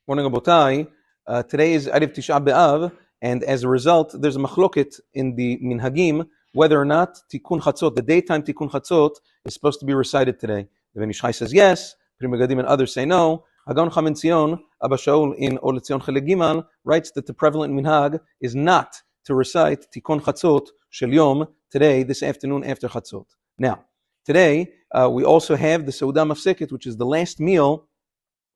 Morning, Abotai. Today is Erev Tisha B'Av, and as a result, there's a machloket in the minhagim whether or not Tikkun Chatzot, the daytime Tikkun Chatzot, is supposed to be recited today. The Ben Ish Chai says yes, Pri Megadim and others say no. Hagon Chaim Tzion, Abba Shaul in Or Letzion Chelek Gimal, writes that the prevalent minhag is not to recite Tikkun Chatzot Shel Yom today, this afternoon after Chatzot. Now, today we also have the Seudah Mafseket, which is the last meal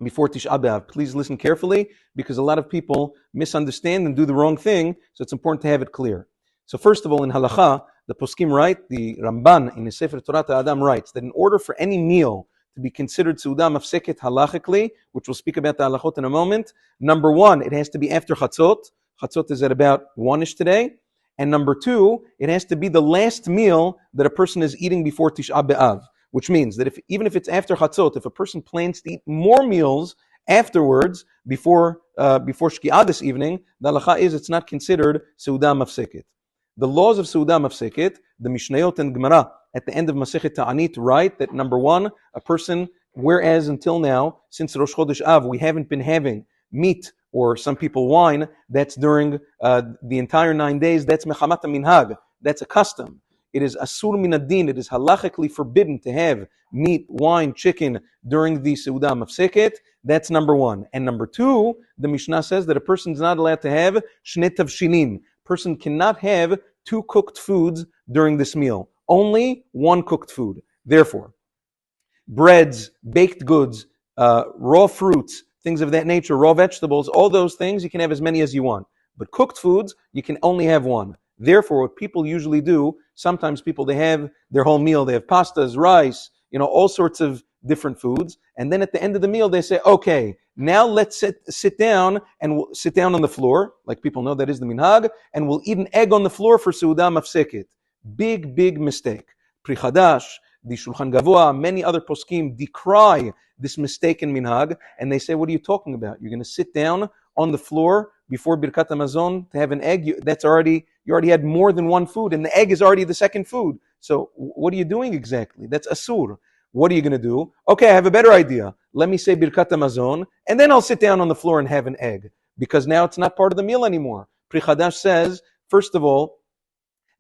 before Tisha B'Av. Please listen carefully because a lot of people misunderstand and do the wrong thing, so it's important to have it clear. So first of all, in Halacha, the Poskim write, the Ramban in the Sefer Torah Adam writes that in order for any meal to be considered Seudah Mafseket halachically, which we'll speak about the halachot in a moment, number one, it has to be after Chatzot. Chatzot is at about 1-ish today. And number two, it has to be the last meal that a person is eating before Tisha B'Av. Which means that even if it's after Chatzot, if a person plans to eat more meals afterwards, before Shki'ah this evening, the halacha is it's not considered Seudah Mafseket. The laws of Seudah Mafseket, the Mishnayot and Gemara at the end of Masechet Ta'anit write that number one, a person, whereas until now, since Rosh Chodesh Av, we haven't been having meat or some people wine, that's during the entire 9 days, that's Mechamat Minhag, that's a custom. It is asur min ad-din, it is halachically forbidden to have meat, wine, chicken during the Seudah Mafseket. That's number one. And number two, the Mishnah says that a person is not allowed to have shnei tavshilin. Person cannot have two cooked foods during this meal. Only one cooked food. Therefore, breads, baked goods, raw fruits, things of that nature, raw vegetables, all those things, you can have as many as you want. But cooked foods, you can only have one. Therefore, what people usually do, sometimes people, they have their whole meal, they have pastas, rice, all sorts of different foods. And then at the end of the meal, they say, okay, now let's sit down and we'll sit down on the floor. Like people know that is the minhag. And we'll eat an egg on the floor for Seudah Mafseket. Big, big mistake. Pri Chadash, the Shulchan Gavoa, many other poskim decry this mistaken minhag. And they say, what are you talking about? You're going to sit down on the floor before Birkat HaMazon to have an egg? You already had more than one food, and the egg is already the second food. So what are you doing exactly? That's asur. What are you going to do? Okay, I have a better idea. Let me say Birkat HaMazon, and then I'll sit down on the floor and have an egg, because now it's not part of the meal anymore. Pri Chadash says, first of all,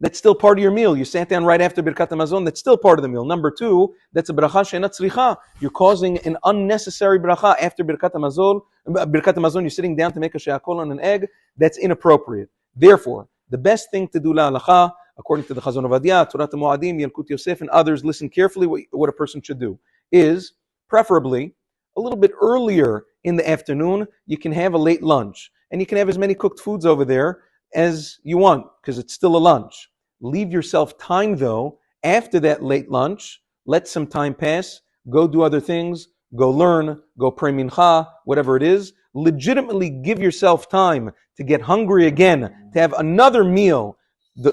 that's still part of your meal. You sat down right after Birkat HaMazon, that's still part of the meal. Number two, that's a bracha she'ena tzricha. You're causing an unnecessary bracha after Birkat HaMazon. You're sitting down to make a she'akol on an egg. That's inappropriate. Therefore, the best thing to do la'alacha, according to the Chazon Ovadia, Torah Moadim, Yalkut Yosef, and others, listen carefully what a person should do, is preferably a little bit earlier in the afternoon, you can have a late lunch. And you can have as many cooked foods over there as you want, because it's still a lunch. Leave yourself time, though, after that late lunch. Let some time pass. Go do other things. Go learn. Go pray mincha, whatever it is. Legitimately give yourself time to get hungry again, to have another meal,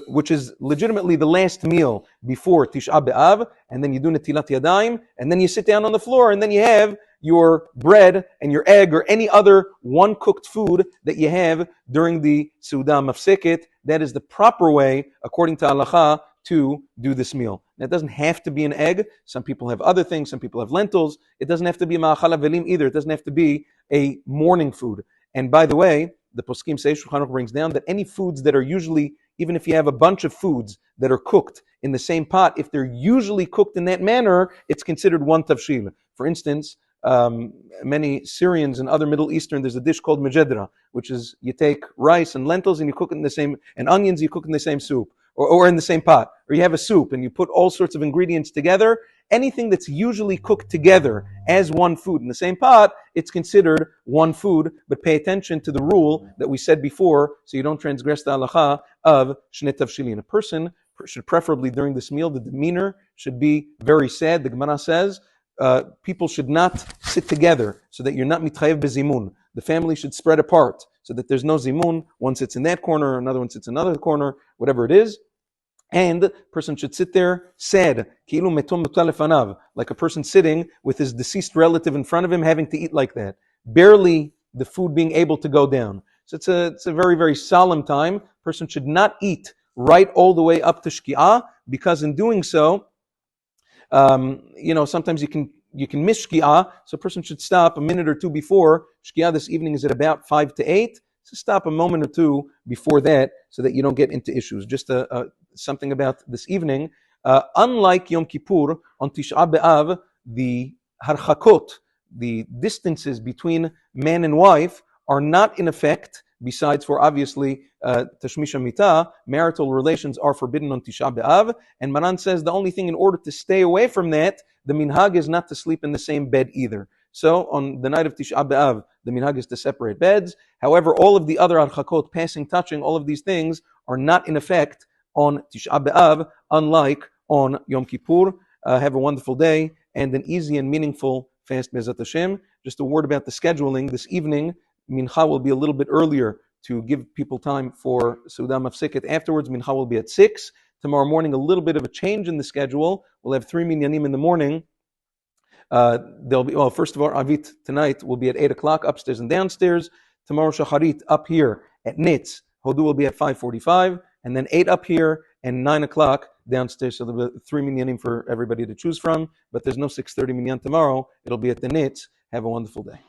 which is legitimately the last meal before Tisha B'Av, and then you do Netilat Yadayim, and then you sit down on the floor, and then you have your bread and your egg or any other one-cooked food that you have during the Seudah Mafseket. That is the proper way, according to halacha, to do this meal. Now, it doesn't have to be an egg. Some people have other things. Some people have lentils. It doesn't have to be ma'achal avelim either. It doesn't have to be a morning food. And by the way, the poskim say, Shulchan Aruch brings down that any foods that are usually, even if you have a bunch of foods that are cooked in the same pot, if they're usually cooked in that manner, it's considered one tavshil. For instance, many Syrians and other Middle Eastern, there's a dish called mejedra, which is you take rice and lentils and you cook it in the same, and onions you cook in the same soup, or in the same pot. Or you have a soup and you put all sorts of ingredients together. Anything that's usually cooked together as one food in the same pot, it's considered one food, but pay attention to the rule that we said before, so you don't transgress the halacha of shnei tavshilin. A person should preferably during this meal, the demeanor should be very sad. The Gemara says, people should not sit together so that you're not mitchayev bezimun. The family should spread apart so that there's no zimun. One sits in that corner, another one sits in another corner, whatever it is. And the person should sit there sad, like a person sitting with his deceased relative in front of him, having to eat like that. Barely the food being able to go down. So it's a very, very solemn time. Person should not eat right all the way up to Shki'ah, because in doing so, sometimes you can you can miss Shki'ah, so a person should stop a minute or two before. Shki'ah this evening is at about 5 to 8, so stop a moment or two before that so that you don't get into issues. Just something about this evening. Unlike Yom Kippur, on Tisha B'Av, the harchakot, the distances between man and wife, are not in effect, besides for obviously Tashmish Mitah. Marital relations are forbidden on Tisha B'Av, and Maran says the only thing in order to stay away from that, the minhag is not to sleep in the same bed either. So on the night of Tisha B'Av, the minhag is to separate beds. However, all of the other harchakot, passing, touching, all of these things are not in effect on Tisha B'Av, unlike on Yom Kippur. Have a wonderful day and an easy and meaningful fast, Be'ezat Hashem. Just a word about the scheduling. This evening, Mincha will be a little bit earlier to give people time for Seudah Mafseket. Afterwards, Mincha will be at 6. Tomorrow morning, a little bit of a change in the schedule. We'll have 3 minyanim in the morning. There'll be, well, first of all, Avit tonight will be at 8 o'clock, upstairs and downstairs. Tomorrow, Shacharit up here at Nitz. Hodu will be at 5:45, and then 8 up here and 9 o'clock downstairs. So there'll be 3 minyanim for everybody to choose from. But there's no 6:30 minyan tomorrow. It'll be at the Nitz. Have a wonderful day.